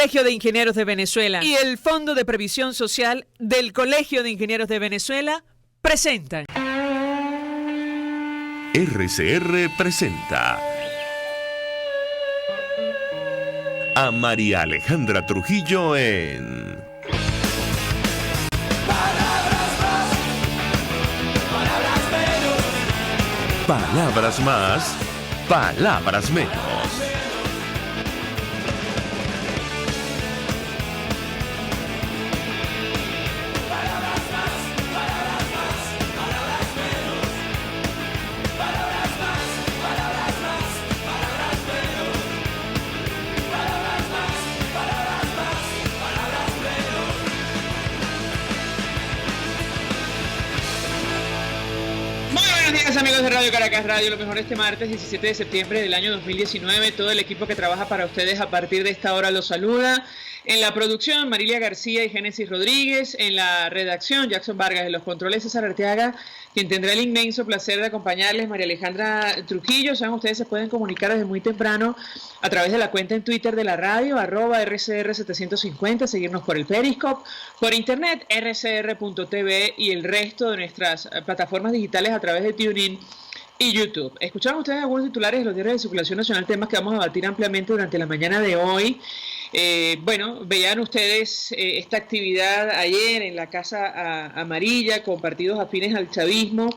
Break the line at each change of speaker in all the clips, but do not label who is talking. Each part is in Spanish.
Colegio de Ingenieros de Venezuela y el Fondo de Previsión Social del Colegio de Ingenieros de Venezuela presentan.
RCR presenta a María Alejandra Trujillo en
Palabras más, palabras menos.
Palabras más, palabras menos.
Amigos de Radio Caracas Radio, lo mejor este martes 17 de septiembre del año 2019. Todo el equipo que trabaja para ustedes a partir de esta hora los saluda. En la producción, Marilia García y Génesis Rodríguez. En la redacción, Jackson Vargas. En los controles, César Arteaga, quien tendrá el inmenso placer de acompañarles, María Alejandra Trujillo. Saben, ustedes se pueden comunicar desde muy temprano a través de la cuenta en Twitter de la radio, @RCR750, seguirnos por el Periscope, por internet, rcr.tv y el resto de nuestras plataformas digitales a través de TuneIn y YouTube. Escucharon ustedes algunos titulares de los diarios de circulación nacional, temas que vamos a debatir ampliamente durante la mañana de hoy. Veían ustedes esta actividad ayer en la Casa Amarilla con partidos afines al chavismo,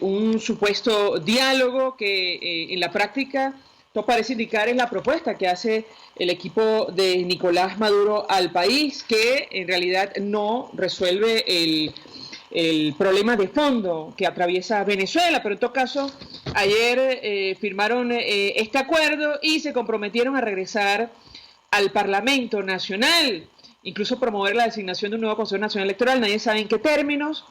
un supuesto diálogo que en la práctica todo parece indicar es la propuesta que hace el equipo de Nicolás Maduro al país, que en realidad no resuelve el problema de fondo que atraviesa Venezuela, pero en todo caso ayer firmaron este acuerdo y se comprometieron a regresar al Parlamento Nacional, incluso promover la designación de un nuevo Consejo Nacional Electoral. Nadie sabe en qué términos.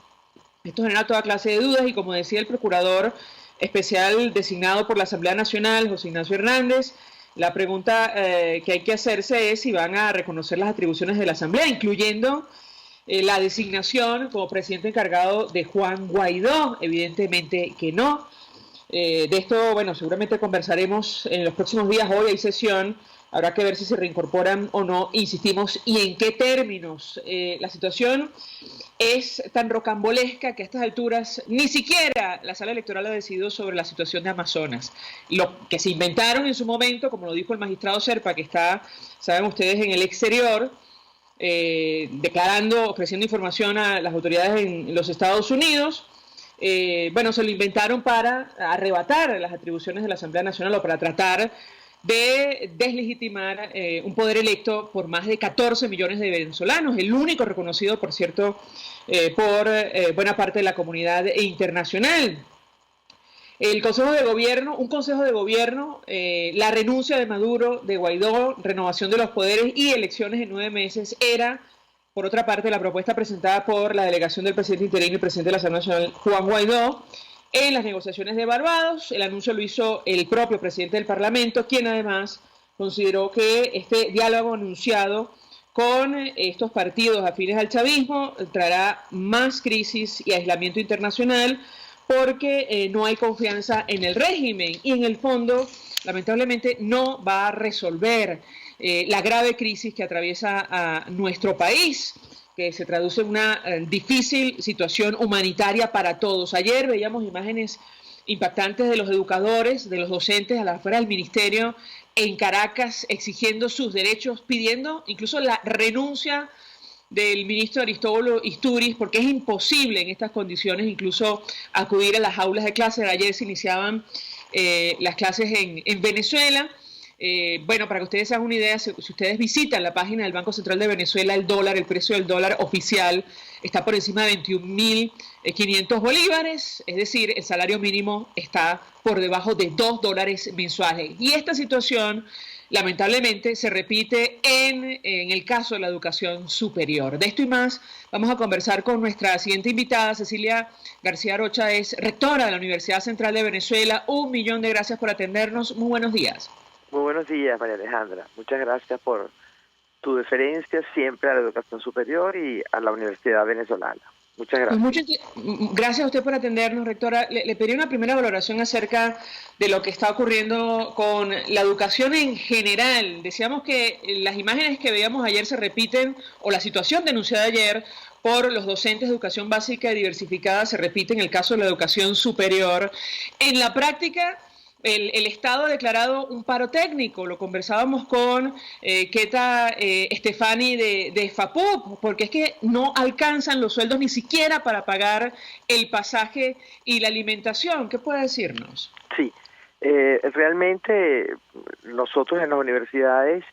Esto genera toda clase de dudas y, como decía el procurador especial designado por la Asamblea Nacional, José Ignacio Hernández, la pregunta que hay que hacerse es si van a reconocer las atribuciones de la Asamblea, incluyendo la designación como presidente encargado de Juan Guaidó. Evidentemente que no. De esto, bueno, seguramente conversaremos en los próximos días. Hoy hay sesión. Habrá que ver si se reincorporan o no, insistimos, y en qué términos. La situación es tan rocambolesca que a estas alturas ni siquiera la sala electoral ha decidido sobre la situación de Amazonas. Lo que se inventaron en su momento, como lo dijo el magistrado Serpa, que está, saben ustedes, en el exterior, declarando, ofreciendo información a las autoridades en los Estados Unidos, se lo inventaron para arrebatar las atribuciones de la Asamblea Nacional o para tratar de deslegitimar un poder electo por más de 14 millones de venezolanos, el único reconocido, por cierto, por buena parte de la comunidad internacional. Un consejo de gobierno, la renuncia de Maduro, de Guaidó, renovación de los poderes y elecciones en 9 meses era, por otra parte, la propuesta presentada por la delegación del presidente interino y presidente de la Asamblea Nacional, Juan Guaidó, en las negociaciones de Barbados. El anuncio lo hizo el propio presidente del Parlamento, quien además consideró que este diálogo anunciado con estos partidos afines al chavismo traerá más crisis y aislamiento internacional porque no hay confianza en el régimen y en el fondo, lamentablemente, no va a resolver la grave crisis que atraviesa a nuestro país, que se traduce en una difícil situación humanitaria para todos. Ayer veíamos imágenes impactantes de los educadores, de los docentes a la afuera del ministerio en Caracas exigiendo sus derechos, pidiendo incluso la renuncia del ministro Aristóbulo Isturiz, porque es imposible en estas condiciones incluso acudir a las aulas de clase. Ayer se iniciaban las clases en Venezuela. Para que ustedes se hagan una idea, si ustedes visitan la página del Banco Central de Venezuela, el precio del dólar oficial está por encima de 21.500 bolívares, es decir, el salario mínimo está por debajo de $2 mensuales. Y esta situación, lamentablemente, se repite en el caso de la educación superior. De esto y más vamos a conversar con nuestra siguiente invitada, Cecilia García Rocha, es rectora de la Universidad Central de Venezuela. 1.000.000 de gracias por atendernos. Muy buenos días.
Muy buenos días, María Alejandra. Muchas gracias por tu deferencia siempre a la educación superior y a la Universidad Venezolana. Muchas
Pues
gracias.
gracias a usted por atendernos, rectora. Le pedí una primera valoración acerca de lo que está ocurriendo con la educación en general. Decíamos que las imágenes que veíamos ayer se repiten, o la situación denunciada ayer por los docentes de educación básica y diversificada se repite en el caso de la educación superior. En la práctica, el Estado ha declarado un paro técnico. Lo conversábamos con Keta Estefani de FAPUP, porque es que no alcanzan los sueldos ni siquiera para pagar el pasaje y la alimentación. ¿Qué puede decirnos?
Sí, realmente nosotros en las universidades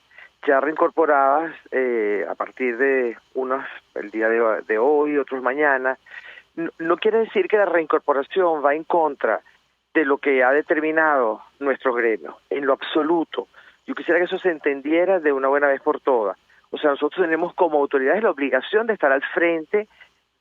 ya reincorporadas a partir de el día de hoy, otros mañana, no quiere decir que la reincorporación va en contra de lo que ha determinado nuestro gremio, en lo absoluto. Yo quisiera que eso se entendiera de una buena vez por todas. O sea, nosotros tenemos como autoridades la obligación de estar al frente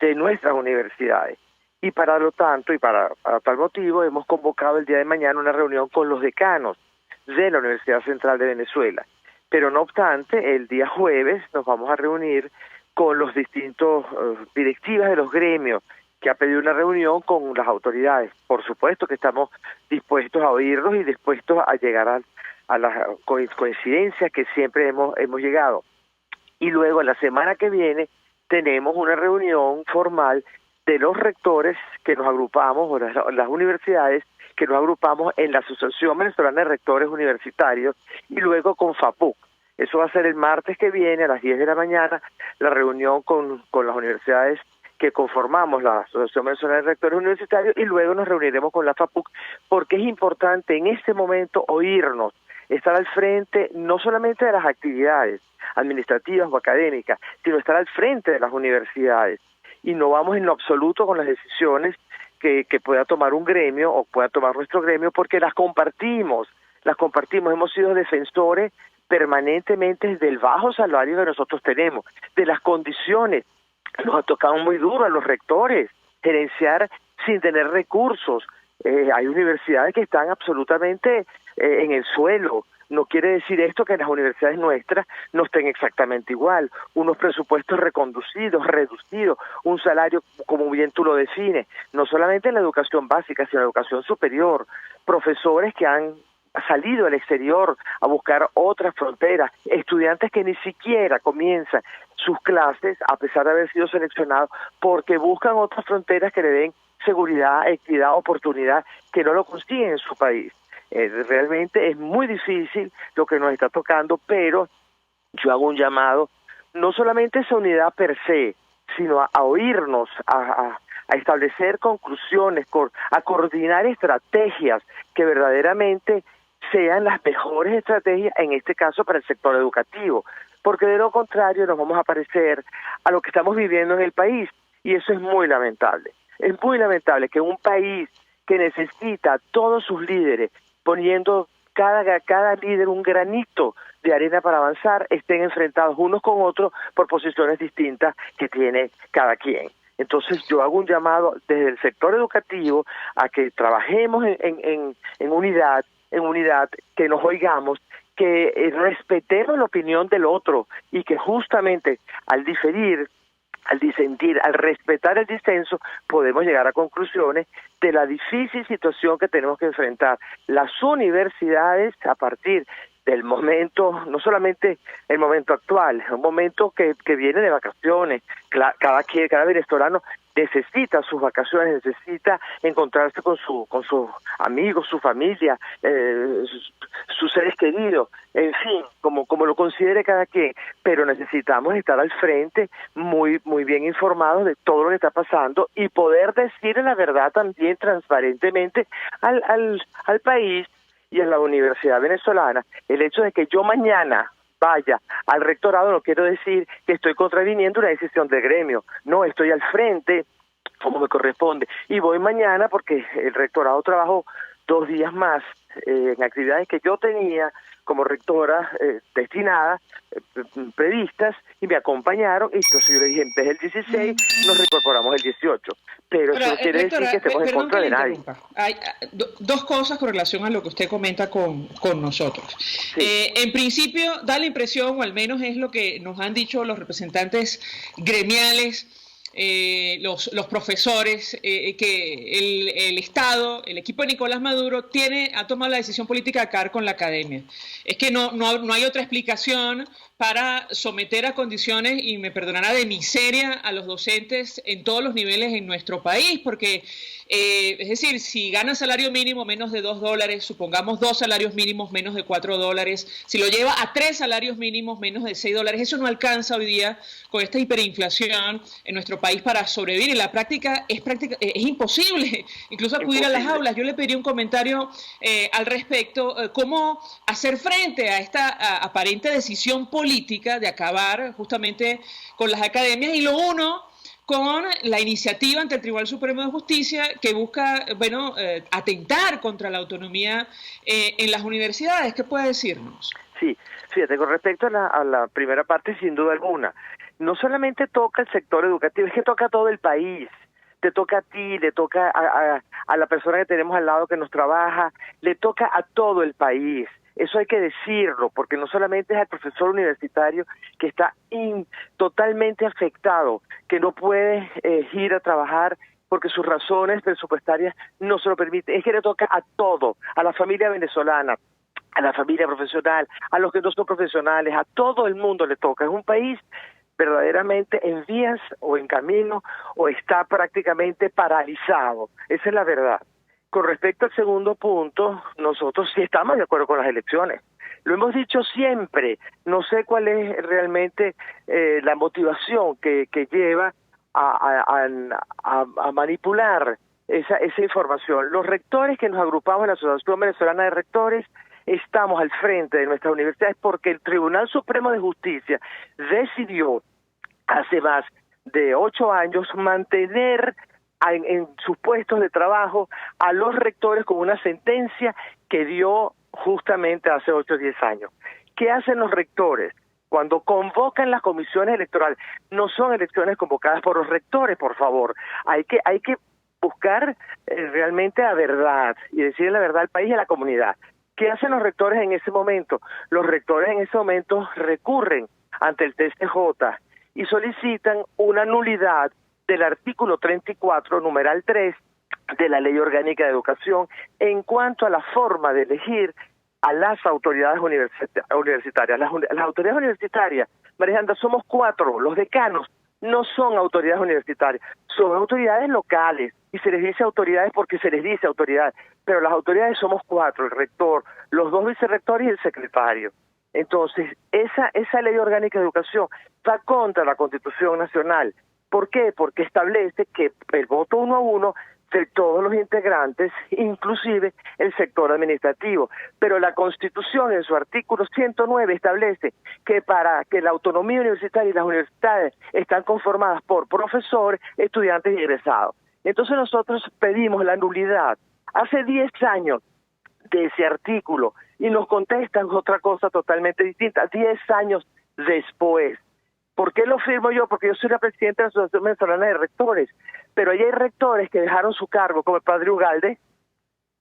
de nuestras universidades. Y para lo tanto, y para tal motivo, hemos convocado el día de mañana una reunión con los decanos de la Universidad Central de Venezuela. Pero no obstante, el día jueves nos vamos a reunir con los distintos directivas de los gremios, que ha pedido una reunión con las autoridades. Por supuesto que estamos dispuestos a oírlos y dispuestos a llegar a las coincidencias que siempre hemos llegado. Y luego, la semana que viene, tenemos una reunión formal de los rectores que nos agrupamos, o las universidades que nos agrupamos en la Asociación Venezolana de Rectores Universitarios, y luego con FAPUC. Eso va a ser el martes que viene a las 10 de la mañana, la reunión con las universidades que conformamos la Asociación Venezolana de Rectores Universitarios, y luego nos reuniremos con la FAPUC, porque es importante en este momento oírnos, estar al frente no solamente de las actividades administrativas o académicas, sino estar al frente de las universidades. Y no vamos en lo absoluto con las decisiones que pueda tomar un gremio o pueda tomar nuestro gremio, porque las compartimos, hemos sido defensores permanentemente del bajo salario que nosotros tenemos, de las condiciones. Nos ha tocado muy duro a los rectores gerenciar sin tener recursos. Hay universidades que están absolutamente en el suelo. No quiere decir esto que las universidades nuestras no estén exactamente igual. Unos presupuestos reconducidos, reducidos, un salario, como bien tú lo defines, no solamente en la educación básica, sino en la educación superior. Profesores que han salido al exterior a buscar otras fronteras, estudiantes que ni siquiera comienzan sus clases a pesar de haber sido seleccionados porque buscan otras fronteras que le den seguridad, equidad, oportunidad, que no lo consiguen en su país. Realmente es muy difícil lo que nos está tocando, pero yo hago un llamado, no solamente a esa unidad per se, sino a oírnos, a establecer conclusiones, a coordinar estrategias que verdaderamente sean las mejores estrategias, en este caso para el sector educativo, porque de lo contrario nos vamos a parecer a lo que estamos viviendo en el país, y eso es muy lamentable. Es muy lamentable que un país que necesita a todos sus líderes, poniendo cada líder un granito de arena para avanzar, estén enfrentados unos con otros por posiciones distintas que tiene cada quien. Entonces yo hago un llamado desde el sector educativo a que trabajemos en unidad, que nos oigamos, que respetemos la opinión del otro, y que justamente al diferir, al disentir, al respetar el disenso, podemos llegar a conclusiones de la difícil situación que tenemos que enfrentar las universidades a partir del momento, no solamente el momento actual, un momento que viene de vacaciones. Cada venezolano necesita sus vacaciones, necesita encontrarse con sus amigos, su familia, sus seres queridos, en fin, como lo considere cada quien, pero necesitamos estar al frente, muy bien informados de todo lo que está pasando, y poder decir la verdad también transparentemente al país y a la universidad venezolana. El hecho de que yo mañana vaya al rectorado no quiero decir que estoy contraviniendo una decisión del gremio. No, estoy al frente como me corresponde, y voy mañana porque el rectorado trabajó 2 días más en actividades que yo tenía como rectora destinadas, previstas, y me acompañaron, y entonces yo le dije, en vez del 16, nos reincorporamos el 18. Pero eso no quiere decir que estemos en contra de nadie.
Hay dos cosas con relación a lo que usted comenta con nosotros. Sí. En principio, da la impresión, o al menos es lo que nos han dicho los representantes gremiales, los profesores, que el Estado, el equipo de Nicolás Maduro, ha tomado la decisión política de acabar con la academia. Es que no hay otra explicación para someter a condiciones, y me perdonará, de miseria a los docentes en todos los niveles en nuestro país, porque, es decir, si gana salario mínimo menos de $2, supongamos 2 salarios mínimos menos de $4, si lo lleva a 3 salarios mínimos menos de $6, eso no alcanza hoy día con esta hiperinflación en nuestro país para sobrevivir. En la práctica es imposible incluso acudir a las aulas. Yo le pediría un comentario al respecto, cómo hacer frente a esta aparente decisión política de acabar justamente con las academias, y lo uno con la iniciativa ante el Tribunal Supremo de Justicia que busca, atentar contra la autonomía en las universidades. ¿Qué puede decirnos?
Sí, fíjate, con respecto a la primera parte, sin duda alguna, no solamente toca el sector educativo, es que toca a todo el país. Te toca a ti, le toca a la persona que tenemos al lado que nos trabaja, le toca a todo el país. Eso hay que decirlo, porque no solamente es el profesor universitario que está totalmente afectado, que no puede ir a trabajar porque sus razones presupuestarias no se lo permiten. Es que le toca a todo, a la familia venezolana, a la familia profesional, a los que no son profesionales, a todo el mundo le toca. Es un país verdaderamente en vías o en camino, o está prácticamente paralizado. Esa es la verdad. Con respecto al segundo punto, nosotros sí estamos de acuerdo con las elecciones. Lo hemos dicho siempre. No sé cuál es realmente la motivación que lleva a manipular esa información. Los rectores que nos agrupamos en la Asociación Venezolana de Rectores estamos al frente de nuestras universidades porque el Tribunal Supremo de Justicia decidió hace más de 8 años mantener en sus puestos de trabajo a los rectores con una sentencia que dio justamente hace 8 o 10 años. ¿Qué hacen los rectores? Cuando convocan las comisiones electorales, no son elecciones convocadas por los rectores, por favor. Hay que buscar realmente la verdad y decirle la verdad al país y a la comunidad. ¿Qué hacen los rectores en ese momento? Los rectores en ese momento recurren ante el TSJ y solicitan una nulidad del artículo 34, numeral 3, de la Ley Orgánica de Educación en cuanto a la forma de elegir a las autoridades universitarias. Las autoridades universitarias, María Alejandra, somos 4, los decanos no son autoridades universitarias, son autoridades locales, y se les dice autoridades porque se les dice autoridades, pero las autoridades somos 4, el rector, los 2 vicerrectores y el secretario. Entonces, esa Ley Orgánica de Educación va contra la Constitución Nacional. ¿Por qué? Porque establece que el voto 1 a 1 de todos los integrantes, inclusive el sector administrativo. Pero la Constitución, en su artículo 109, establece que para que la autonomía universitaria y las universidades están conformadas por profesores, estudiantes y egresados. Entonces nosotros pedimos la nulidad hace 10 años de ese artículo y nos contestan otra cosa totalmente distinta, 10 años después. ¿Por qué lo firmo yo? Porque yo soy la presidenta de la Asociación Venezolana de Rectores, pero ahí hay rectores que dejaron su cargo, como el padre Ugalde,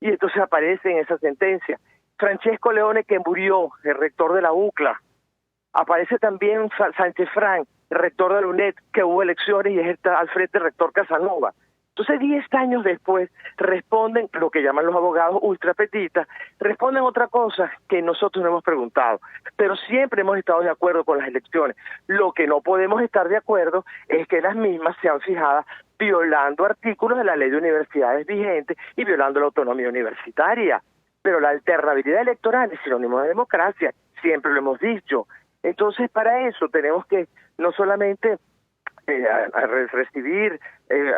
y entonces aparece en esa sentencia. Francesco Leone, que murió, el rector de la UCLA. Aparece también Sánchez Frank, el rector de la UNED, que hubo elecciones y es al frente el rector Casanova. Entonces, 10 años después, responden, lo que llaman los abogados ultrapetistas, responden otra cosa que nosotros no hemos preguntado, pero siempre hemos estado de acuerdo con las elecciones. Lo que no podemos estar de acuerdo es que las mismas sean fijadas violando artículos de la ley de universidades vigente y violando la autonomía universitaria. Pero la alternabilidad electoral es sinónimo de democracia, siempre lo hemos dicho. Entonces, para eso tenemos que no solamente recibir,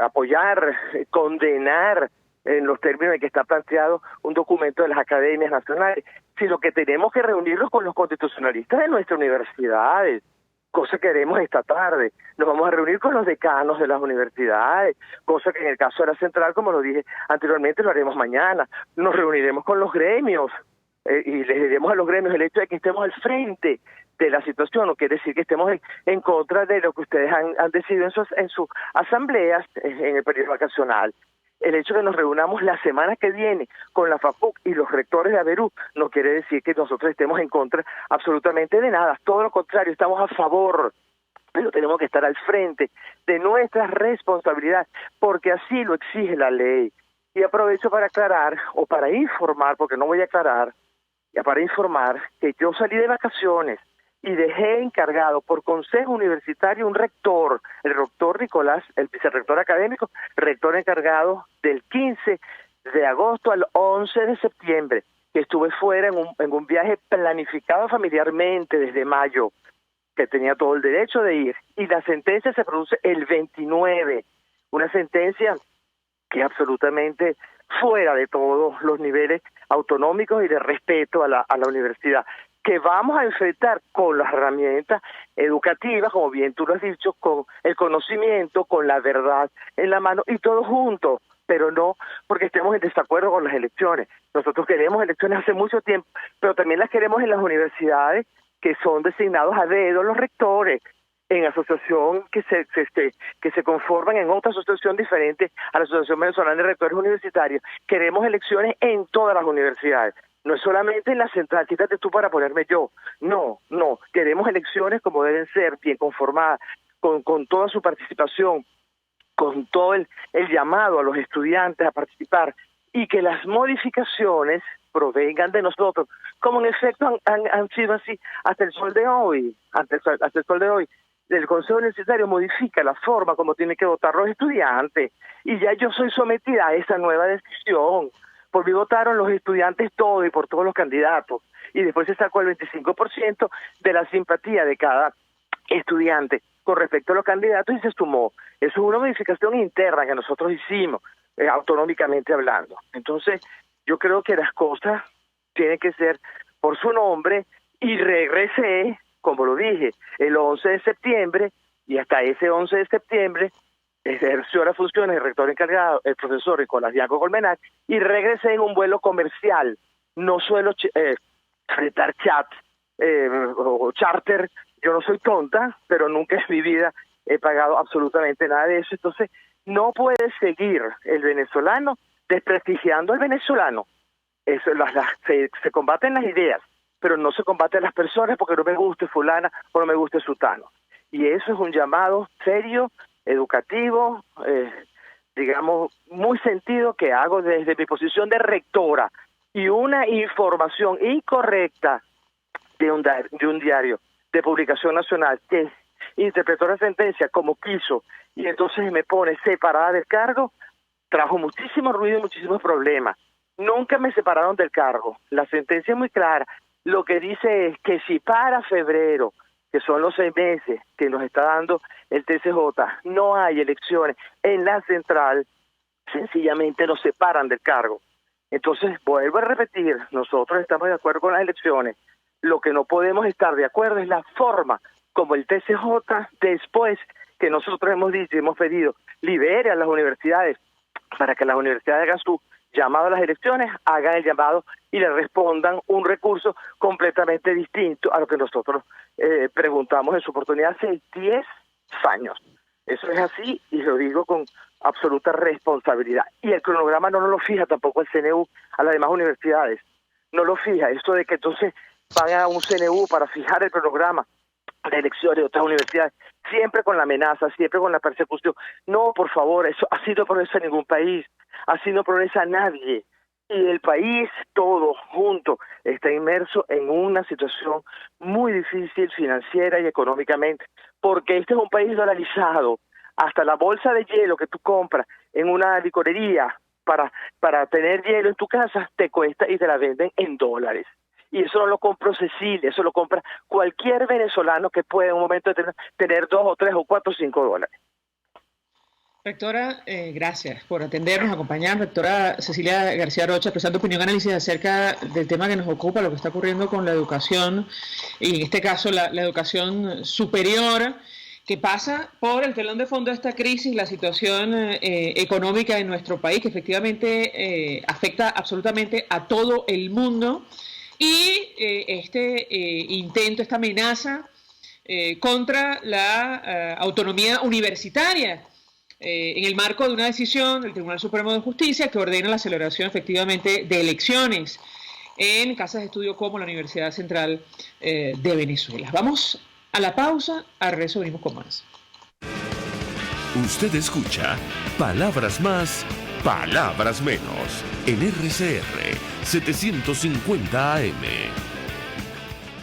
apoyar, condenar en los términos en que está planteado un documento de las academias nacionales, sino que tenemos que reunirnos con los constitucionalistas de nuestras universidades, cosa que haremos esta tarde. Nos vamos a reunir con los decanos de las universidades, cosa que en el caso de la central, como lo dije anteriormente, lo haremos mañana. Nos reuniremos con los gremios y les diremos a los gremios el hecho de que estemos al frente de la situación. No quiere decir que estemos en contra de lo que ustedes han decidido en sus asambleas en el periodo vacacional. El hecho de que nos reunamos la semana que viene con la FAPUC y los rectores de Averú no quiere decir que nosotros estemos en contra absolutamente de nada. Todo lo contrario, estamos a favor pero tenemos que estar al frente de nuestras responsabilidades, porque así lo exige la ley. Y aprovecho para aclarar, o para informar, porque no voy a aclarar, ya para informar que yo salí de vacaciones y dejé encargado por consejo universitario un rector, el rector Nicolás, el vicerrector académico, rector encargado del 15 de agosto al 11 de septiembre, que estuve fuera en un viaje planificado familiarmente desde mayo, que tenía todo el derecho de ir, y la sentencia se produce el 29, una sentencia que es absolutamente fuera de todos los niveles autonómicos y de respeto a la universidad, que vamos a enfrentar con las herramientas educativas, como bien tú lo has dicho, con el conocimiento, con la verdad en la mano, y todo junto, pero no porque estemos en desacuerdo con las elecciones. Nosotros queremos elecciones hace mucho tiempo, pero también las queremos en las universidades, que son designados a dedo los rectores, en asociación que se conforman en otra asociación diferente a la Asociación Venezolana de Rectores Universitarios. Queremos elecciones en todas las universidades, no es solamente en la central, quítate tú para ponerme yo. No, queremos elecciones como deben ser, bien conformadas, con toda su participación, con todo el llamado a los estudiantes a participar, y que las modificaciones provengan de nosotros, como en efecto han sido así hasta el sol de hoy, hasta el sol de hoy. El Consejo Universitario modifica la forma como tienen que votar los estudiantes, y ya yo soy sometida a esa nueva decisión. Por mí votaron los estudiantes todos y por todos los candidatos, y después se sacó el 25% de la simpatía de cada estudiante con respecto a los candidatos y se sumó. Eso es una modificación interna que nosotros hicimos, autonómicamente hablando. Entonces, yo creo que las cosas tienen que ser por su nombre, y regresé, como lo dije, el 11 de septiembre, y hasta ese 11 de septiembre ejerció las funciones de rector encargado el profesor Nicolás Diaco Colmenares, y regresé en un vuelo comercial. No suelo fretar chat o charter, yo no soy tonta, pero nunca en mi vida he pagado absolutamente nada de eso. Entonces, no puede seguir el venezolano desprestigiando al venezolano. Eso, se combaten las ideas, pero no se combaten las personas porque no me guste fulana o no me guste sutano. Y eso es un llamado serio, educativo, digamos, muy sentido, que hago desde mi posición de rectora, y una información incorrecta de un diario de publicación nacional que interpretó la sentencia como quiso, y entonces me pone separada del cargo, trajo muchísimo ruido y muchísimos problemas. Nunca me separaron del cargo. La sentencia es muy clara. Lo que dice es que si para febrero, que son los 6 meses que nos está dando el TCJ, no hay elecciones en la central, sencillamente nos separan del cargo. Entonces, vuelvo a repetir, nosotros estamos de acuerdo con las elecciones. Lo que no podemos estar de acuerdo es la forma como el TCJ, después que nosotros hemos dicho y hemos pedido, libere a las universidades para que las universidades hagan su llamado a las elecciones, hagan el llamado y le respondan un recurso completamente distinto a lo que nosotros preguntamos en su oportunidad hace 10 años. Eso es así, y lo digo con absoluta responsabilidad. Y el cronograma no nos lo fija tampoco el CNU a las demás universidades. No lo fija. Esto de que entonces van a un CNU para fijar el cronograma de elecciones de otras universidades, siempre con la amenaza, siempre con la persecución. No, por favor, eso así no progresa ningún país, así no progresa nadie. Y el país todo junto está inmerso en una situación muy difícil financiera y económicamente, porque este es un país dolarizado. Hasta la bolsa de hielo que tú compras en una licorería para tener hielo en tu casa te cuesta y te la venden en dólares. Y eso no lo compró Cecilia, eso lo compra cualquier venezolano que pueda en un momento de tener 2 o 3 o 4 o 5 dólares.
Rectora, gracias por atendernos, acompañarnos. Rectora Cecilia García Rocha, prestando opinión y análisis acerca del tema que nos ocupa, lo que está ocurriendo con la educación, y en este caso la educación superior, que pasa por el telón de fondo de esta crisis, la situación económica en nuestro país, que efectivamente afecta absolutamente a todo el mundo, y este intento, esta amenaza contra la autonomía universitaria, en el marco de una decisión del Tribunal Supremo de Justicia que ordena la celebración efectivamente de elecciones en casas de estudio como la Universidad Central de Venezuela. Vamos A la pausa, al regreso venimos con más.
Usted escucha Palabras Más, Palabras Menos en RCR 750 AM.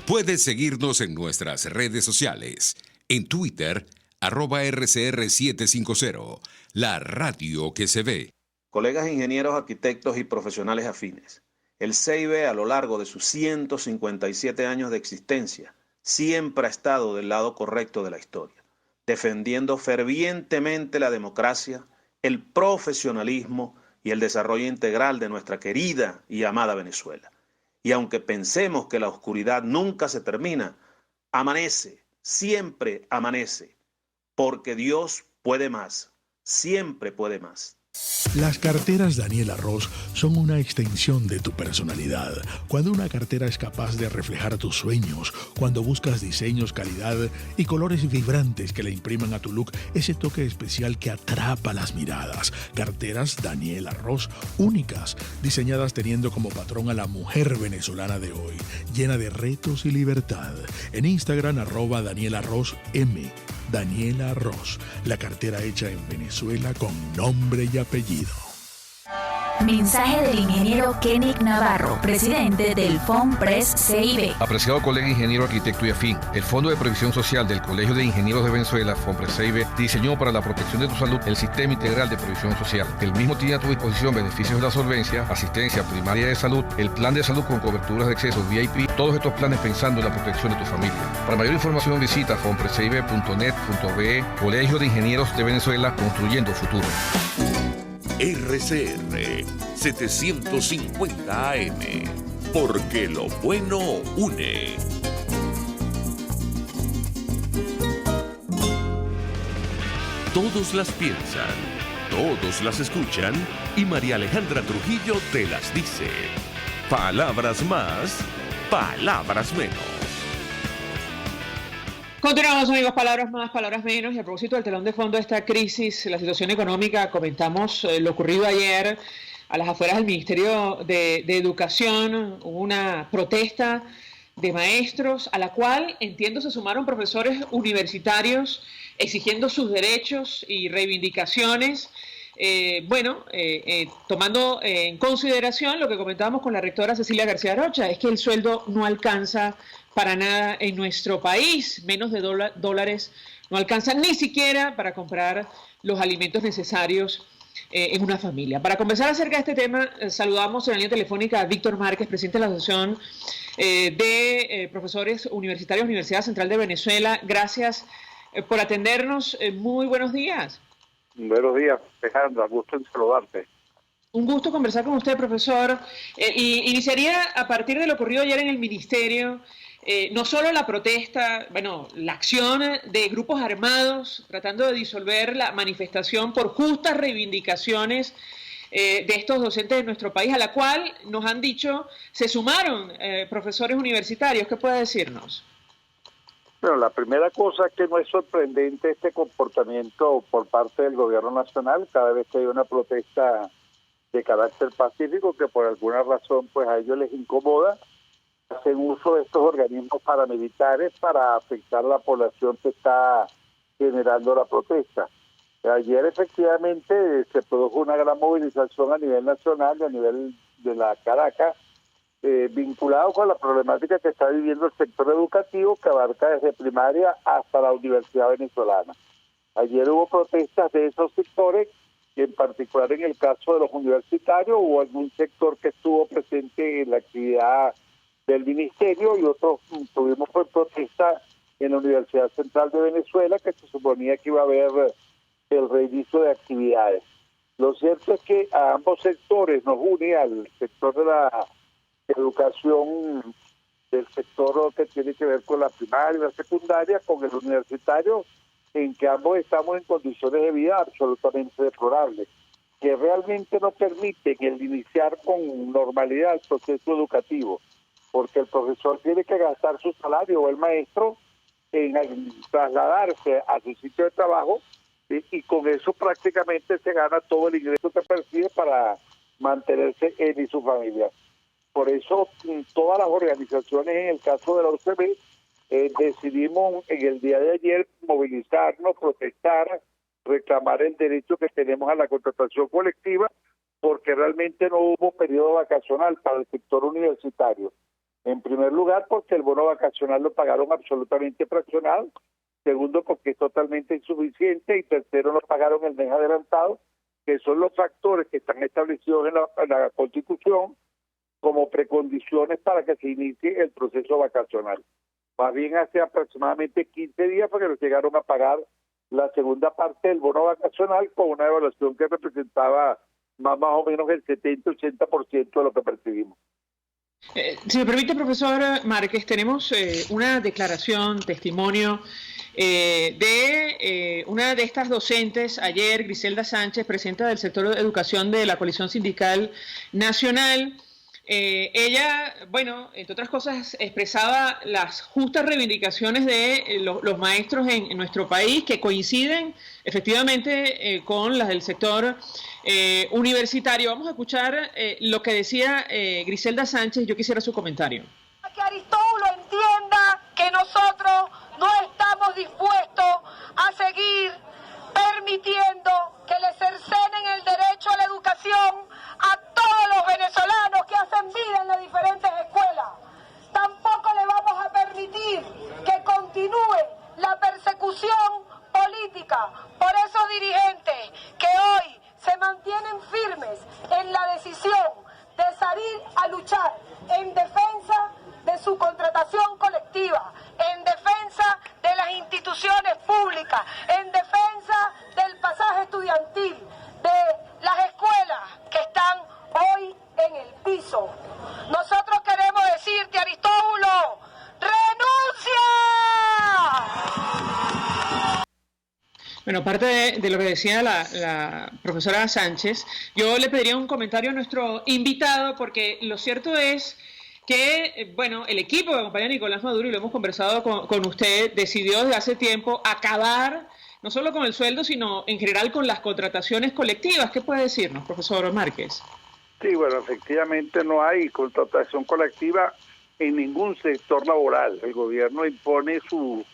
Puedes seguirnos en nuestras redes sociales. En Twitter, @RCR750, la radio que se ve.
Colegas ingenieros, arquitectos y profesionales afines, el CEIBE a lo largo de sus 157 años de existencia siempre ha estado del lado correcto de la historia, defendiendo fervientemente la democracia, el profesionalismo y el desarrollo integral de nuestra querida y amada Venezuela. Y aunque pensemos que la oscuridad nunca se termina, amanece, siempre amanece, porque Dios puede más, siempre puede más.
Las carteras Daniela Ross son una extensión de tu personalidad. Cuando una cartera es capaz de reflejar tus sueños, cuando buscas diseños, calidad y colores vibrantes que le impriman a tu look ese toque especial que atrapa las miradas. Carteras Daniela Ross únicas, diseñadas teniendo como patrón a la mujer venezolana de hoy, llena de retos y libertad. En Instagram @DanielaRossM. Daniela Ross, la cartera hecha en Venezuela con nombre y apellido.
Mensaje del ingeniero Kenick Navarro, presidente del FOMPRES CIB.
Apreciado colega ingeniero, arquitecto y afín, el Fondo de Previsión Social del Colegio de Ingenieros de Venezuela, FOMPRES CIB, diseñó para la protección de tu salud el Sistema Integral de Previsión Social. El mismo tiene a tu disposición beneficios de la solvencia, asistencia primaria de salud, el plan de salud con coberturas de acceso VIP, todos estos planes pensando en la protección de tu familia. Para mayor información visita fomprescib.net.be. Colegio de Ingenieros de Venezuela, construyendo futuro.
RCR 750 AM, porque lo bueno une. Todos las piensan, todos las escuchan y María Alejandra Trujillo te las dice. Palabras más, palabras menos.
Continuamos, amigos, palabras más, palabras menos. Y a propósito del telón de fondo de esta crisis, la situación económica, comentamos lo ocurrido ayer a las afueras del Ministerio de Educación. Hubo una protesta de maestros a la cual, entiendo, se sumaron profesores universitarios exigiendo sus derechos y reivindicaciones. Tomando en consideración lo que comentábamos con la rectora Cecilia García Rocha, es que el sueldo no alcanza para nada en nuestro país, menos de dólares no alcanzan ni siquiera para comprar los alimentos necesarios en una familia. Para conversar acerca de este tema, saludamos en la línea telefónica a Víctor Márquez, presidente de la Asociación de Profesores Universitarios, Universidad Central de Venezuela. Gracias por atendernos. Muy buenos días.
Buenos días, Alejandra, gusto en saludarte.
Un gusto conversar con usted, profesor. Y iniciaría a partir de lo ocurrido ayer en el Ministerio, no solo la protesta, la acción de grupos armados tratando de disolver la manifestación por justas reivindicaciones de estos docentes de nuestro país, a la cual nos han dicho se sumaron profesores universitarios. ¿Qué puede decirnos?
Bueno, la primera cosa es que no es sorprendente este comportamiento por parte del gobierno nacional cada vez que hay una protesta de carácter pacífico que por alguna razón pues a ellos les incomoda, hacen uso de estos organismos paramilitares para afectar a la población que está generando la protesta. Ayer efectivamente se produjo una gran movilización a nivel nacional y a nivel de la Caracas, vinculado con la problemática que está viviendo el sector educativo, que abarca desde primaria hasta la Universidad Venezolana. Ayer hubo protestas de esos sectores, y en particular en el caso de los universitarios hubo algún sector que estuvo presente en la actividad del ministerio y otros tuvimos protesta en la Universidad Central de Venezuela, que se suponía que iba a haber el reinicio de actividades. Lo cierto es que a ambos sectores nos une, al sector de la educación, del sector que tiene que ver con la primaria y la secundaria, con el universitario, en que ambos estamos en condiciones de vida absolutamente deplorables, que realmente no permiten el iniciar con normalidad el proceso educativo, porque el profesor tiene que gastar su salario o el maestro en trasladarse a su sitio de trabajo y con eso prácticamente se gana todo el ingreso que percibe para mantenerse él y su familia. Por eso todas las organizaciones, en el caso de la UCB, decidimos en el día de ayer movilizarnos, protestar, reclamar el derecho que tenemos a la contratación colectiva, porque realmente no hubo periodo vacacional para el sector universitario. En primer lugar, porque el bono vacacional lo pagaron absolutamente fraccionado. Segundo, porque es totalmente insuficiente. Y tercero, no pagaron el mes adelantado, que son los factores que están establecidos en la Constitución como precondiciones para que se inicie el proceso vacacional. Más bien hace aproximadamente 15 días porque nos llegaron a pagar la segunda parte del bono vacacional con una evaluación que representaba más o menos el 70-80% de lo que percibimos.
Si me permite, profesor Márquez, tenemos una declaración, testimonio de una de estas docentes ayer, Griselda Sánchez, presidenta del sector de educación de la Coalición Sindical Nacional. Ella, bueno, entre otras cosas, expresaba las justas reivindicaciones de los maestros en nuestro país, que coinciden efectivamente con las del sector universitario. Vamos a escuchar lo que decía Griselda Sánchez. Yo quisiera su comentario.
Que Aristóbulo entienda que nosotros no estamos dispuestos a seguir permitiendo que le cercenen el derecho a la educación a todos los venezolanos que hacen vida en las diferentes escuelas. Tampoco le vamos a permitir que continúe la persecución política por esos dirigentes que hoy se mantienen firmes en la decisión de salir a luchar en defensa de su contratación colectiva, en defensa de las instituciones públicas, en defensa del pasaje estudiantil, de las escuelas que están hoy en el piso. Nosotros queremos decirte, Aristóbulo, ¡renuncia!
Bueno, aparte de lo que decía la profesora Sánchez, yo le pediría un comentario a nuestro invitado, porque lo cierto es que, bueno, el equipo que acompaña a Nicolás Maduro, y lo hemos conversado con usted, decidió desde hace tiempo acabar no solo con el sueldo, sino en general con las contrataciones colectivas. ¿Qué puede decirnos, profesor Márquez?
Sí, bueno, efectivamente no hay contratación colectiva en ningún sector laboral. El gobierno impone sus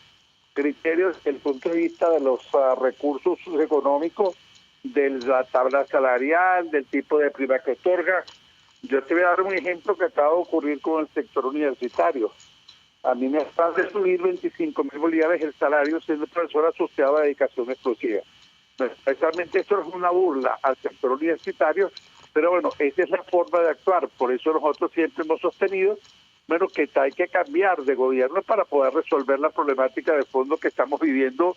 criterios desde el punto de vista de los recursos económicos, de la tabla salarial, del tipo de prima que otorga. Yo te voy a dar un ejemplo que acaba de ocurrir con el sector universitario. A mí me acaban de subir 25.000 bolívares el salario siendo profesor asociado a dedicación exclusiva. Precisamente eso es una burla al sector universitario, pero bueno, esa es la forma de actuar. Por eso nosotros siempre hemos sostenido, bueno, que hay que cambiar de gobierno para poder resolver la problemática de fondo que estamos viviendo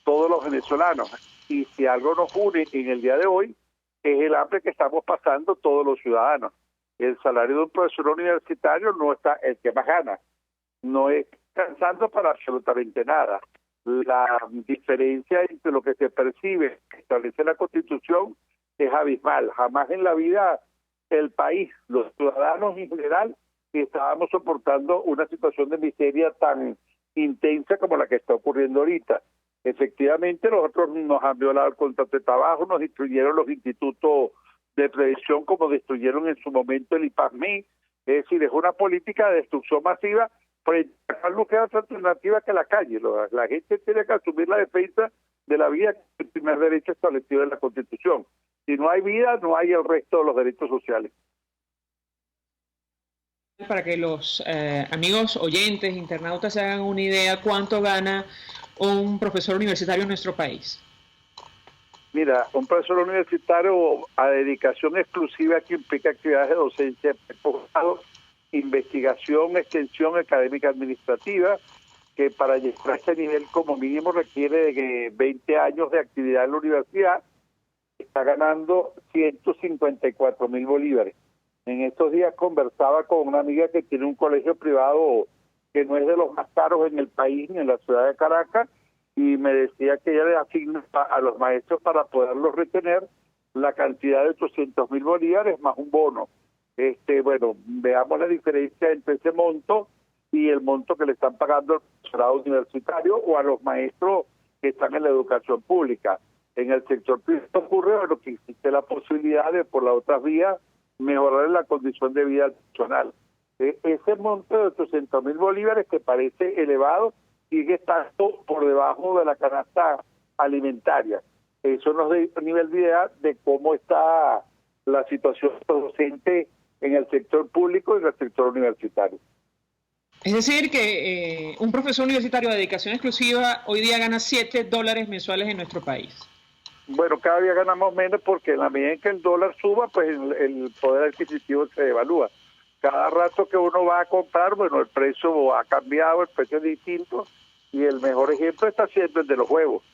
todos los venezolanos. Y si algo nos une en el día de hoy, es el hambre que estamos pasando todos los ciudadanos. El salario de un profesor universitario no está el que más gana, no es alcanzando para absolutamente nada. La diferencia entre lo que se percibe, que establece la Constitución, es abismal. Jamás en la vida el país, los ciudadanos en general, estábamos soportando una situación de miseria tan intensa como la que está ocurriendo ahorita. Efectivamente, nosotros nos han violado el contrato de trabajo, nos destruyeron los institutos de prevención como destruyeron en su momento el IPASMI. Es decir, es una política de destrucción masiva frente a cual no queda otra alternativa que la calle. La gente tiene que asumir la defensa de la vida, que es el primer derecho establecido en la Constitución. Si no hay vida, no hay el resto de los derechos sociales.
Para que los amigos oyentes, internautas se hagan una idea, ¿cuánto gana un profesor universitario en nuestro país?
Mira, un profesor universitario a dedicación exclusiva que implica actividades de docencia, posgrado, investigación, extensión académica administrativa, que para llegar a este nivel como mínimo requiere de 20 años de actividad en la universidad, está ganando 154.000 bolívares. En estos días conversaba con una amiga que tiene un colegio privado que no es de los más caros en el país ni en la ciudad de Caracas, y me decía que ella le asigna a los maestros para poderlos retener la cantidad de 800.000 bolívares más un bono. Bueno, veamos la diferencia entre ese monto y el monto que le están pagando al profesorado universitario o a los maestros que están en la educación pública. En el sector privado ocurre, bueno, que existe la posibilidad de, por las otras vías, mejorar la condición de vida personal. Ese monto de 800.000 bolívares, que parece elevado, sigue estando por debajo de la canasta alimentaria. Eso nos da un nivel de idea de cómo está la situación docente en el sector público y en el sector universitario.
Es decir, que un profesor universitario de dedicación exclusiva hoy día gana $7 mensuales en nuestro país.
Bueno, cada día ganamos menos porque en la medida en que el dólar suba, pues el poder adquisitivo se devalúa. Cada rato que uno va a comprar, bueno, el precio ha cambiado, el precio es distinto, y el mejor ejemplo está siendo el de los huevos.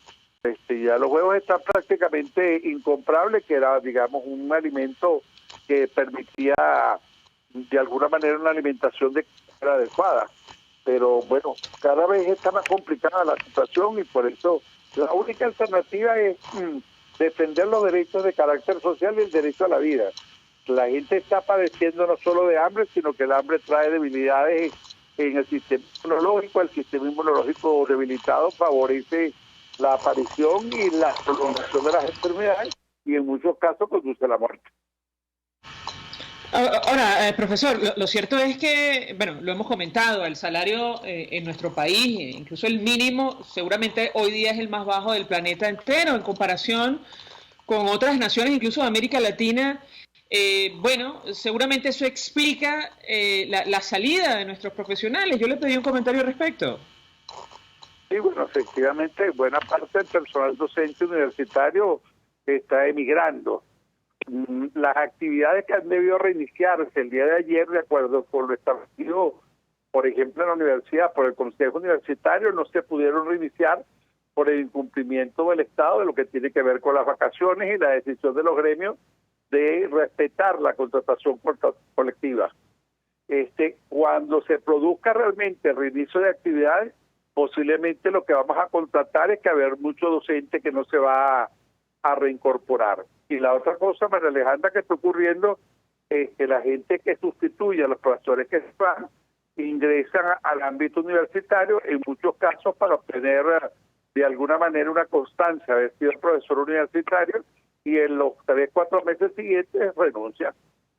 Ya los huevos están prácticamente incomprables, que era, digamos, un alimento que permitía de alguna manera una alimentación adecuada. Pero bueno, cada vez está más complicada la situación y por eso la única alternativa es defender los derechos de carácter social y el derecho a la vida. La gente está padeciendo no solo de hambre, sino que el hambre trae debilidades en el sistema inmunológico. El sistema inmunológico debilitado favorece la aparición y la prolongación de las enfermedades y en muchos casos conduce a la muerte.
Ahora, profesor, lo cierto es que, bueno, lo hemos comentado, el salario en nuestro país, incluso el mínimo, seguramente hoy día es el más bajo del planeta entero en comparación con otras naciones, incluso de América Latina. Bueno, seguramente eso explica la salida de nuestros profesionales. Yo le pedí un comentario al respecto.
Sí, bueno, efectivamente, buena parte del personal docente universitario está emigrando. Las actividades que han debido reiniciarse el día de ayer, de acuerdo con lo establecido, por ejemplo, en la universidad, por el Consejo Universitario, no se pudieron reiniciar por el incumplimiento del Estado de lo que tiene que ver con las vacaciones y la decisión de los gremios de respetar la contratación colectiva. Cuando se produzca realmente el reinicio de actividades, posiblemente lo que vamos a contratar es que haber mucho docente que no se va a reincorporar. Y la otra cosa, María Alejandra, que está ocurriendo es que la gente que sustituye a los profesores que se van ingresan al ámbito universitario, en muchos casos para obtener de alguna manera una constancia de haber sido profesor universitario, y en los 3-4 meses siguientes renuncian.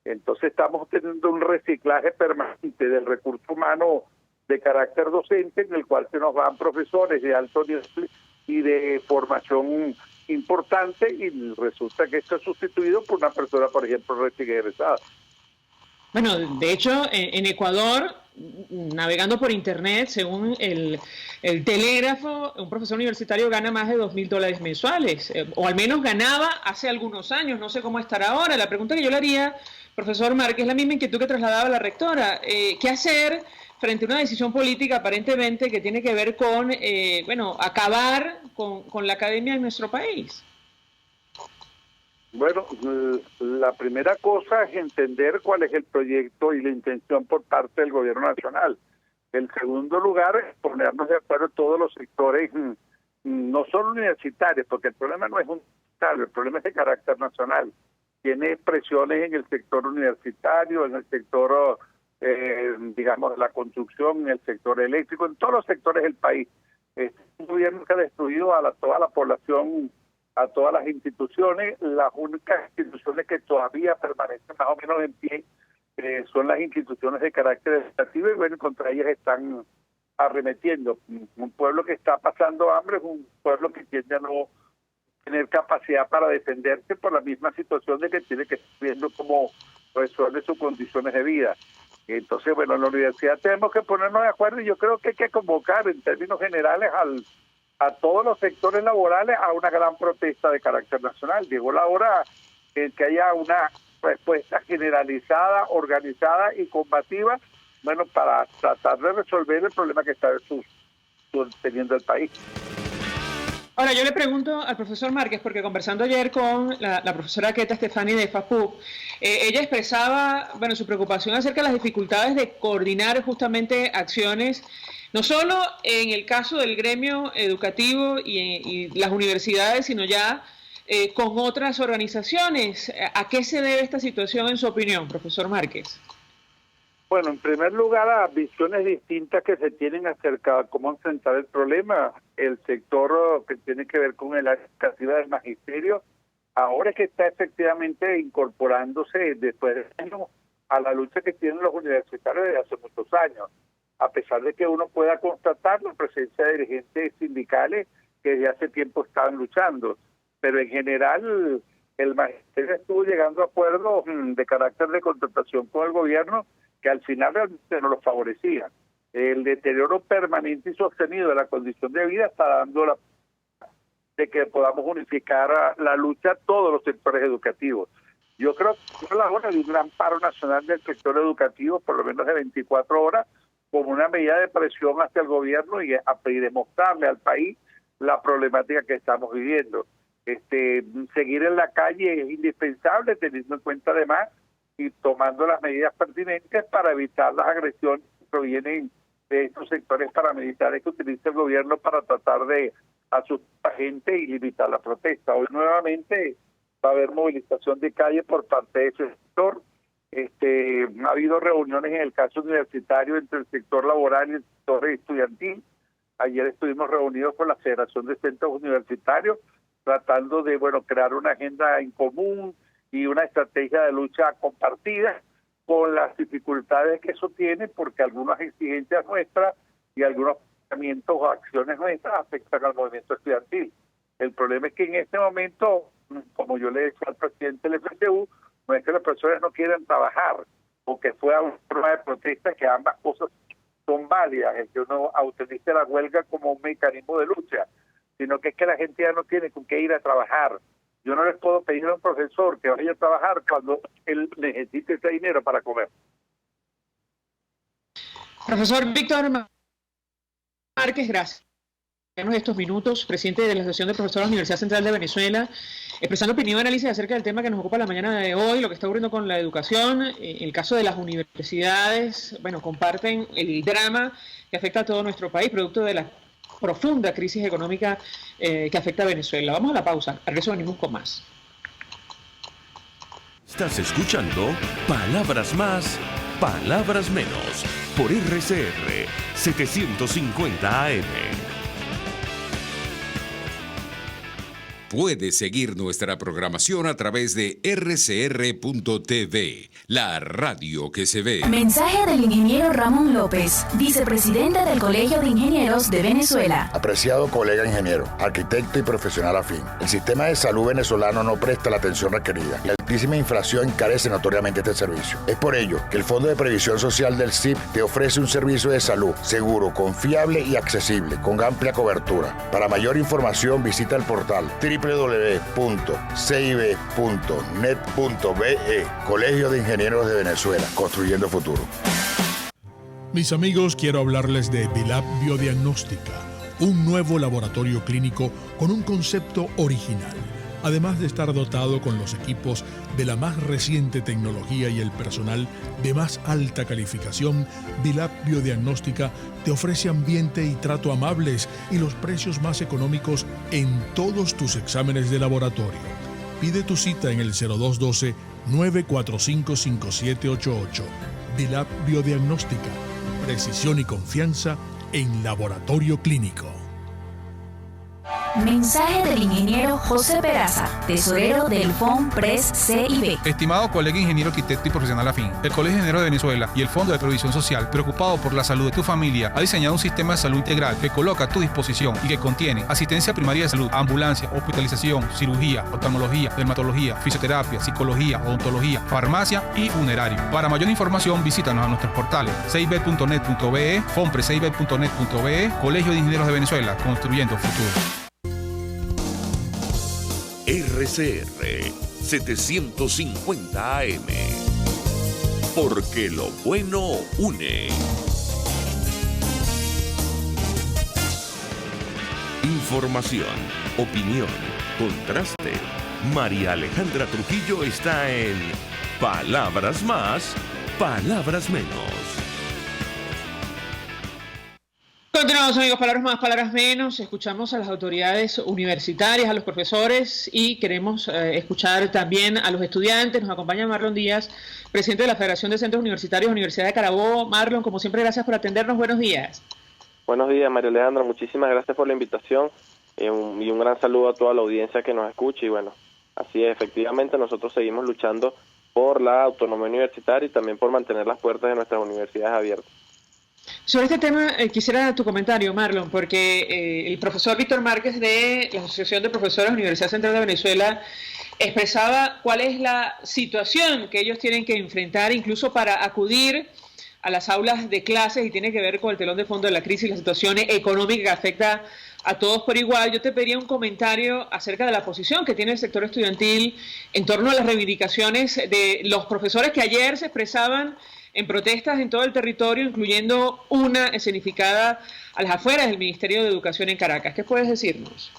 Entonces estamos teniendo un reciclaje permanente del recurso humano de carácter docente, en el cual se nos van profesores de alto nivel y de formación importante, y resulta que esto es sustituido por una persona, por ejemplo, recién egresada.
Bueno, de hecho, en Ecuador, navegando por internet, según el Telégrafo, un profesor universitario gana más de $2.000 mensuales, o al menos ganaba hace algunos años, no sé cómo estará ahora. La pregunta que yo le haría, profesor Márquez, es la misma inquietud que trasladaba la rectora. ¿Qué hacer frente a una decisión política aparentemente que tiene que ver con, bueno, acabar con la academia en nuestro país?
Bueno, la primera cosa es entender cuál es el proyecto y la intención por parte del gobierno nacional. El segundo lugar es ponernos de acuerdo en todos los sectores, no solo universitarios, porque el problema no es universitario, el problema es de carácter nacional. Tiene presiones en el sector universitario, en el sector, digamos, de la construcción, en el sector eléctrico, en todos los sectores del país. Es un gobierno que ha destruido a toda la población, a todas las instituciones. Las únicas instituciones que todavía permanecen más o menos en pie son las instituciones de carácter educativo, y bueno, contra ellas están arremetiendo. Un pueblo que está pasando hambre es un pueblo que tiende a no tener capacidad para defenderse por la misma situación de que tiene que estar viendo cómo resuelve sus condiciones de vida. Entonces, bueno, en la universidad tenemos que ponernos de acuerdo, y yo creo que hay que convocar en términos generales a todos los sectores laborales a una gran protesta de carácter nacional. Llegó la hora en que haya una respuesta generalizada, organizada y combativa, bueno, para tratar de resolver el problema que está teniendo el país.
Ahora, yo le pregunto al profesor Márquez, porque conversando ayer con la profesora Keta Stefani de FAPUB, ella expresaba, bueno, su preocupación acerca de las dificultades de coordinar justamente acciones, no solo en el caso del gremio educativo y las universidades, sino ya con otras organizaciones. ¿A qué se debe esta situación en su opinión, profesor Márquez?
Bueno, en primer lugar, a visiones distintas que se tienen acerca de cómo enfrentar el problema. El sector que tiene que ver con el área educativa del magisterio, ahora que está efectivamente incorporándose después de años a la lucha que tienen los universitarios desde hace muchos años, a pesar de que uno pueda constatar la presencia de dirigentes sindicales que desde hace tiempo estaban luchando, pero en general el magisterio estuvo llegando a acuerdos de carácter de contratación con el gobierno que al final realmente no los favorecían. El deterioro permanente y sostenido de la condición de vida está dando la de que podamos unificar la lucha a todos los sectores educativos. Yo creo que es la hora de un gran paro nacional del sector educativo, por lo menos de 24 horas, como una medida de presión hacia el gobierno y demostrarle al país la problemática que estamos viviendo. Seguir en la calle es indispensable, teniendo en cuenta además y tomando las medidas pertinentes para evitar las agresiones que provienen de estos sectores paramilitares que utiliza el gobierno para tratar de asustar a la gente y limitar la protesta. Hoy nuevamente va a haber movilización de calle por parte de ese sector. Ha habido reuniones en el caso universitario entre el sector laboral y el sector estudiantil. Ayer estuvimos reunidos con la Federación de Centros Universitarios tratando de crear una agenda en común y una estrategia de lucha compartida, con las dificultades que eso tiene, porque algunas exigencias nuestras y algunos pensamientos o acciones nuestras afectan al movimiento estudiantil. El problema es que en este momento, como yo le decía al presidente del FCU, no es que las personas no quieran trabajar o que fuera una forma de protesta, que ambas cosas son válidas, el que uno utilice la huelga como un mecanismo de lucha, sino que es que la gente ya no tiene con qué ir a trabajar. Yo no les puedo pedir a un profesor que vaya a trabajar cuando él necesite ese dinero para comer.
Profesor Víctor Márquez, gracias. En estos minutos, presidente de la Asociación de Profesores de la Universidad Central de Venezuela, expresando opinión y análisis acerca del tema que nos ocupa la mañana de hoy, lo que está ocurriendo con la educación. El caso de las universidades, comparten el drama que afecta a todo nuestro país, producto de la profunda crisis económica que afecta a Venezuela. Vamos a la pausa, al regreso venimos con más.
Estás escuchando Palabras Más, Palabras Menos, por RCR 750 AM.
Puedes seguir nuestra programación a través de rcr.tv, la radio que se ve.
Mensaje del ingeniero Ramón López, vicepresidente del Colegio de Ingenieros de Venezuela.
Apreciado colega ingeniero, arquitecto y profesional afín, el sistema de salud venezolano no presta la atención requerida y la altísima inflación encarece notoriamente este servicio. Es por ello que el Fondo de Previsión Social del CIP te ofrece un servicio de salud seguro, confiable y accesible, con amplia cobertura. Para mayor información visita el portal www.cib.net.be, Colegio de Ingenieros de Venezuela, construyendo futuro.
Mis amigos, quiero hablarles de Vilap Biodiagnóstica, un nuevo laboratorio clínico con un concepto original. Además de estar dotado con los equipos de la más reciente tecnología y el personal de más alta calificación, Vilap Biodiagnóstica te ofrece ambiente y trato amables y los precios más económicos en todos tus exámenes de laboratorio. Pide tu cita en el 0212-945-5788. Vilap Biodiagnóstica, precisión y confianza en laboratorio clínico.
Mensaje del ingeniero José Peraza, tesorero del FOMPRES CIB.
Estimado colega ingeniero, arquitecto y profesional afín, el Colegio de Ingenieros de Venezuela y el Fondo de Previsión Social, preocupado por la salud de tu familia, ha diseñado un sistema de salud integral que coloca a tu disposición y que contiene asistencia primaria de salud, ambulancia, hospitalización, cirugía, oftalmología, dermatología, fisioterapia, psicología, odontología, farmacia y funerario. Para mayor información, visítanos a nuestros portales cib.net.be, fomprescib.net.be, Colegio de Ingenieros de Venezuela, construyendo futuro.
RCR 750 AM. Porque lo bueno une. Información, opinión, contraste. María Alejandra Trujillo está en Palabras Más, Palabras Menos.
Continuamos, amigos, palabras más, palabras menos. Escuchamos a las autoridades universitarias, a los profesores y queremos escuchar también a los estudiantes. Nos acompaña Marlon Díaz, presidente de la Federación de Centros Universitarios, Universidad de Carabobo. Marlon, como siempre, gracias por atendernos. Buenos días.
Buenos días, María Alejandra. Muchísimas gracias por la invitación y un gran saludo a toda la audiencia que nos escucha. Y bueno, así es, efectivamente nosotros seguimos luchando por la autonomía universitaria y también por mantener las puertas de nuestras universidades abiertas.
Sobre este tema quisiera tu comentario, Marlon, porque el profesor Víctor Márquez de la Asociación de Profesores de la Universidad Central de Venezuela expresaba cuál es la situación que ellos tienen que enfrentar incluso para acudir a las aulas de clases, y tiene que ver con el telón de fondo de la crisis, la situación económica que afecta a todos por igual. Yo te pediría un comentario acerca de la posición que tiene el sector estudiantil en torno a las reivindicaciones de los profesores que ayer se expresaban en protestas en todo el territorio, incluyendo una escenificada a las afueras del Ministerio de Educación en Caracas. ¿Qué puedes decirnos?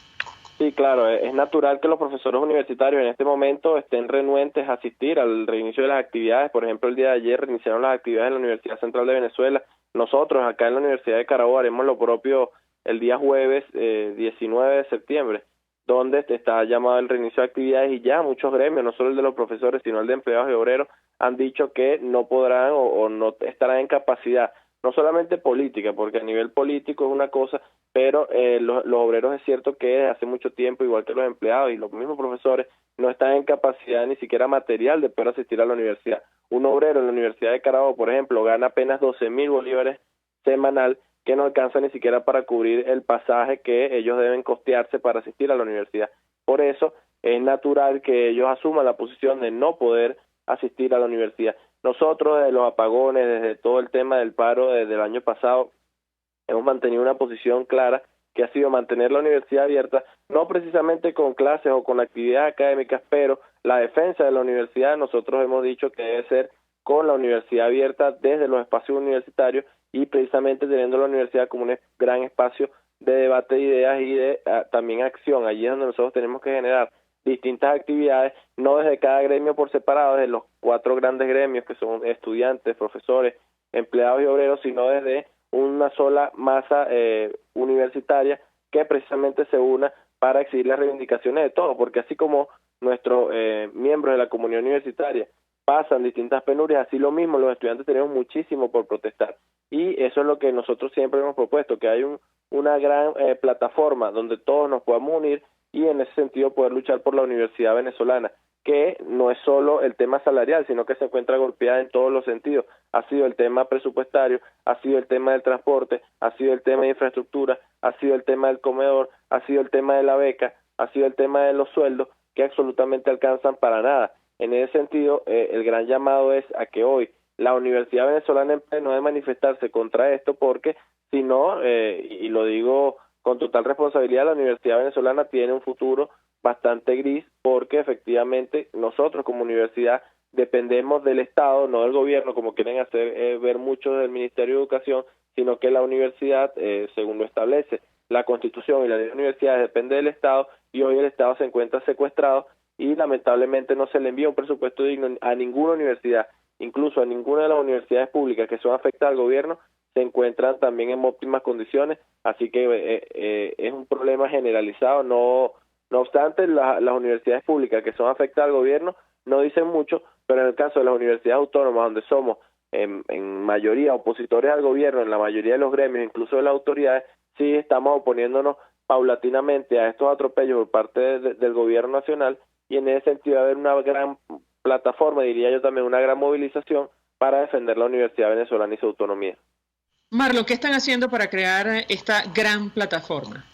Sí, claro, es natural que los profesores universitarios en este momento estén renuentes a asistir al reinicio de las actividades. Por ejemplo, el día de ayer reiniciaron las actividades en la Universidad Central de Venezuela. Nosotros acá en la Universidad de Carabobo haremos lo propio el día jueves 19 de septiembre, donde está llamado el reinicio de actividades, y ya muchos gremios, no solo el de los profesores, sino el de empleados y obreros, han dicho que no podrán o no estarán en capacidad, no solamente política, porque a nivel político es una cosa, pero los obreros es cierto que desde hace mucho tiempo, igual que los empleados y los mismos profesores, no están en capacidad ni siquiera material de poder asistir a la universidad. Un obrero en la Universidad de Carabobo, por ejemplo, gana apenas 12.000 bolívares semanal, que no alcanza ni siquiera para cubrir el pasaje que ellos deben costearse para asistir a la universidad. Por eso es natural que ellos asuman la posición de no poder asistir a la universidad. Nosotros, desde los apagones, desde todo el tema del paro desde el año pasado, hemos mantenido una posición clara, que ha sido mantener la universidad abierta, no precisamente con clases o con actividades académicas, pero la defensa de la universidad nosotros hemos dicho que debe ser con la universidad abierta desde los espacios universitarios, y precisamente teniendo la universidad como un gran espacio de debate de ideas y de también acción. Allí es donde nosotros tenemos que generar distintas actividades, no desde cada gremio por separado, desde los 4 grandes gremios que son estudiantes, profesores, empleados y obreros, sino desde una sola masa universitaria que precisamente se una para exigir las reivindicaciones de todos, porque así como nuestros miembros de la comunidad universitaria pasan distintas penurias, así lo mismo los estudiantes tenemos muchísimo por protestar, y eso es lo que nosotros siempre hemos propuesto, que hay una gran plataforma donde todos nos podamos unir y en ese sentido poder luchar por la universidad venezolana, que no es solo el tema salarial, sino que se encuentra golpeada en todos los sentidos. Ha sido el tema presupuestario, ha sido el tema del transporte, ha sido el tema de infraestructura, ha sido el tema del comedor, ha sido el tema de la beca, ha sido el tema de los sueldos, que absolutamente alcanzan para nada. En ese sentido, el gran llamado es a que hoy la Universidad Venezolana no debe manifestarse contra esto, porque si no, y lo digo con total responsabilidad, la Universidad Venezolana tiene un futuro bastante gris, porque efectivamente nosotros como universidad dependemos del Estado, no del gobierno, como quieren hacer ver muchos del Ministerio de Educación, sino que la universidad, según lo establece la Constitución y la ley de universidades, depende del Estado, y hoy el Estado se encuentra secuestrado y lamentablemente no se le envía un presupuesto digno a ninguna universidad, incluso a ninguna de las universidades públicas que son afectadas al gobierno, se encuentran también en óptimas condiciones, así que es un problema generalizado. No obstante, las universidades públicas que son afectadas al gobierno no dicen mucho, pero en el caso de las universidades autónomas, donde somos en mayoría opositores al gobierno, en la mayoría de los gremios, incluso de las autoridades, sí estamos oponiéndonos paulatinamente a estos atropellos por parte del gobierno nacional, y en ese sentido va a haber una gran plataforma, diría yo también una gran movilización para defender la universidad venezolana y su autonomía.
Marlon, ¿qué están haciendo para crear esta gran plataforma?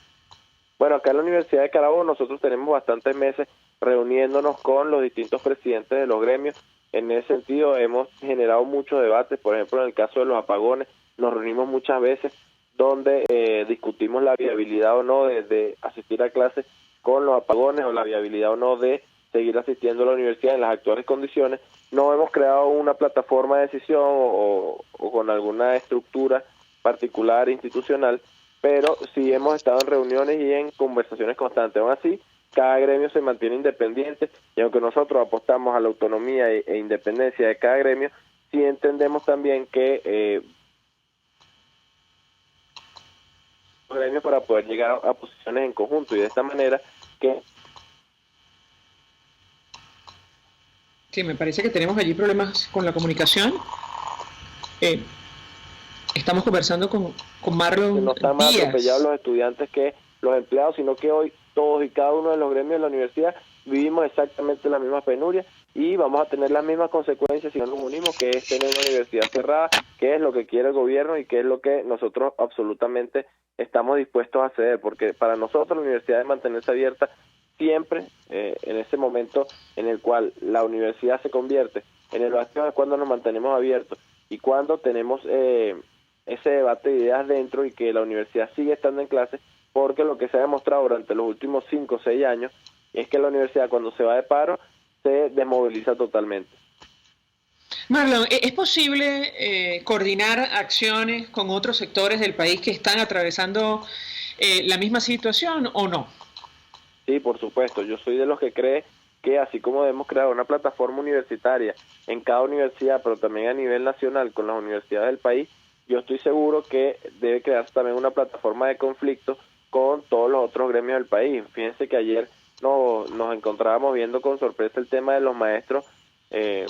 Bueno, acá en la Universidad de Carabobo nosotros tenemos bastantes meses reuniéndonos con los distintos presidentes de los gremios. En ese sentido hemos generado muchos debates, por ejemplo en el caso de los apagones, nos reunimos muchas veces donde discutimos la viabilidad o no de asistir a clases con los apagones, o la viabilidad o no de seguir asistiendo a la universidad en las actuales condiciones. No hemos creado una plataforma de decisión o con alguna estructura particular institucional, pero sí hemos estado en reuniones y en conversaciones constantes. Aún así, cada gremio se mantiene independiente, y aunque nosotros apostamos a la autonomía e independencia de cada gremio, sí entendemos también que los gremios para poder llegar a posiciones en conjunto, y de esta manera que...
Sí, me parece que tenemos allí problemas con la comunicación. Estamos conversando con Marlon
no están más
Díaz.
atropellados los estudiantes que los empleados, sino que hoy todos y cada uno de los gremios de la universidad vivimos exactamente las mismas penurias y vamos a tener las mismas consecuencias si no nos unimos, que es tener una universidad cerrada, que es lo que quiere el gobierno y que es lo que nosotros absolutamente estamos dispuestos a ceder, porque para nosotros la universidad debe mantenerse abierta siempre en ese momento en el cual la universidad se convierte en el bastión, es cuando nos mantenemos abiertos y cuando tenemos ese debate de ideas dentro y que la universidad sigue estando en clase, porque lo que se ha demostrado durante los últimos 5 o 6 años es que la universidad cuando se va de paro se desmoviliza totalmente.
Marlon, ¿es posible coordinar acciones con otros sectores del país que están atravesando la misma situación o no?
Sí, por supuesto. Yo soy de los que cree que así como debemos crear una plataforma universitaria en cada universidad, pero también a nivel nacional con las universidades del país, yo estoy seguro que debe crearse también una plataforma de conflicto con todos los otros gremios del país. Fíjense que ayer nos encontrábamos viendo con sorpresa el tema de los maestros de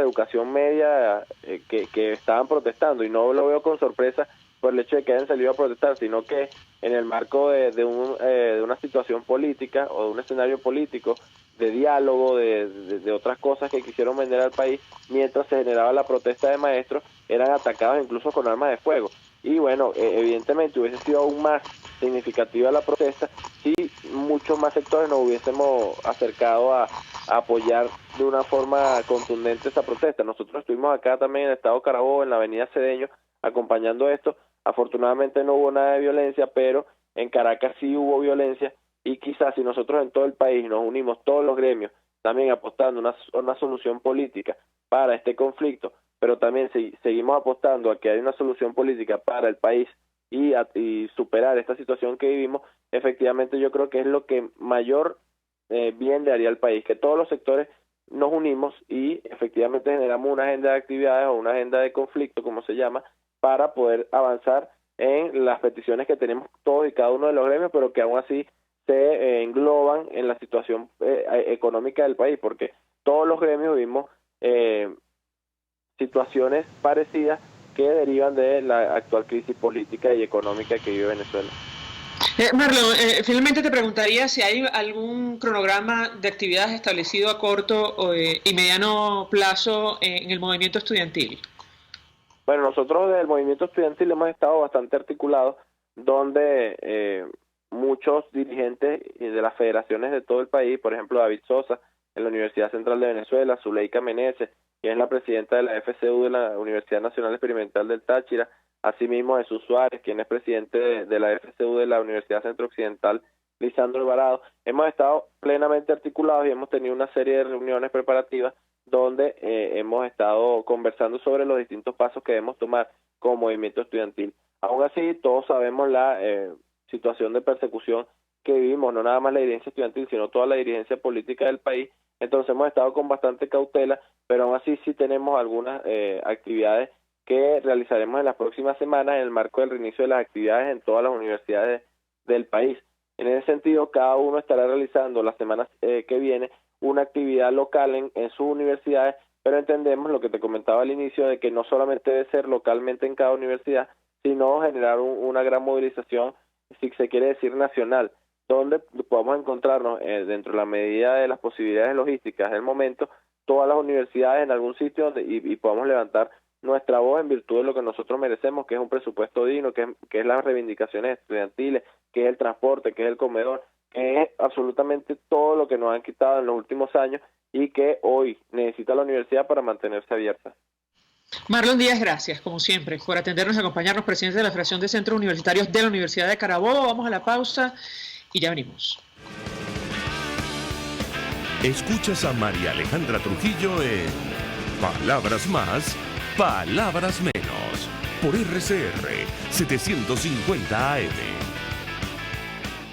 educación media que estaban protestando, y no lo veo con sorpresa por el hecho de que hayan salido a protestar, sino que en el marco de una situación política o de un escenario político, de diálogo, de otras cosas que quisieron vender al país, mientras se generaba la protesta de maestros, eran atacados incluso con armas de fuego. Y bueno, evidentemente hubiese sido aún más significativa la protesta si muchos más sectores nos hubiésemos acercado a apoyar de una forma contundente esa protesta. Nosotros estuvimos acá también en el estado Carabobo, en la avenida Cedeño, acompañando esto. Afortunadamente no hubo nada de violencia, pero en Caracas sí hubo violencia, y quizás si nosotros en todo el país nos unimos todos los gremios, también apostando una solución política para este conflicto, pero también seguimos apostando a que haya una solución política para el país y superar esta situación que vivimos, efectivamente yo creo que es lo que mayor bien le haría al país, que todos los sectores nos unimos y efectivamente generamos una agenda de actividades o una agenda de conflicto, como se llama, para poder avanzar en las peticiones que tenemos todos y cada uno de los gremios, pero que aún así se engloban en la situación económica del país, porque todos los gremios vimos situaciones parecidas que derivan de la actual crisis política y económica que vive Venezuela.
Marlon, finalmente te preguntaría si hay algún cronograma de actividades establecido a corto y mediano plazo en el movimiento estudiantil.
Bueno, nosotros del movimiento estudiantil hemos estado bastante articulados, donde muchos dirigentes de las federaciones de todo el país, por ejemplo David Sosa en la Universidad Central de Venezuela, Zuleika Meneses, quien es la presidenta de la FCU de la Universidad Nacional Experimental del Táchira, asimismo Jesús Suárez, quien es presidente de la FCU de la Universidad Centro Occidental, Lisandro Alvarado. Hemos estado plenamente articulados y hemos tenido una serie de reuniones preparativas donde hemos estado conversando sobre los distintos pasos que debemos tomar como movimiento estudiantil. Aún así, todos sabemos la situación de persecución que vivimos, no nada más la dirigencia estudiantil, sino toda la dirigencia política del país. Entonces hemos estado con bastante cautela, pero aún así sí tenemos algunas actividades que realizaremos en las próximas semanas en el marco del reinicio de las actividades en todas las universidades del país. En ese sentido, cada uno estará realizando las semanas que viene una actividad local en sus universidades, pero entendemos lo que te comentaba al inicio, de que no solamente debe ser localmente en cada universidad, sino generar una gran movilización, si se quiere decir nacional, donde podamos encontrarnos dentro de la medida de las posibilidades logísticas del momento, todas las universidades en algún sitio donde y podamos levantar nuestra voz en virtud de lo que nosotros merecemos, que es un presupuesto digno, que es las reivindicaciones estudiantiles, que es el transporte, que es el comedor, que es absolutamente todo lo que nos han quitado en los últimos años y que hoy necesita la universidad para mantenerse abierta.
Marlon Díaz, gracias, como siempre, por atendernos y acompañarnos, presidente de la Federación de Centros Universitarios de la Universidad de Carabobo. Vamos a la pausa y ya venimos.
Escuchas a María Alejandra Trujillo en Palabras Más, Palabras Menos, por RCR 750 AM.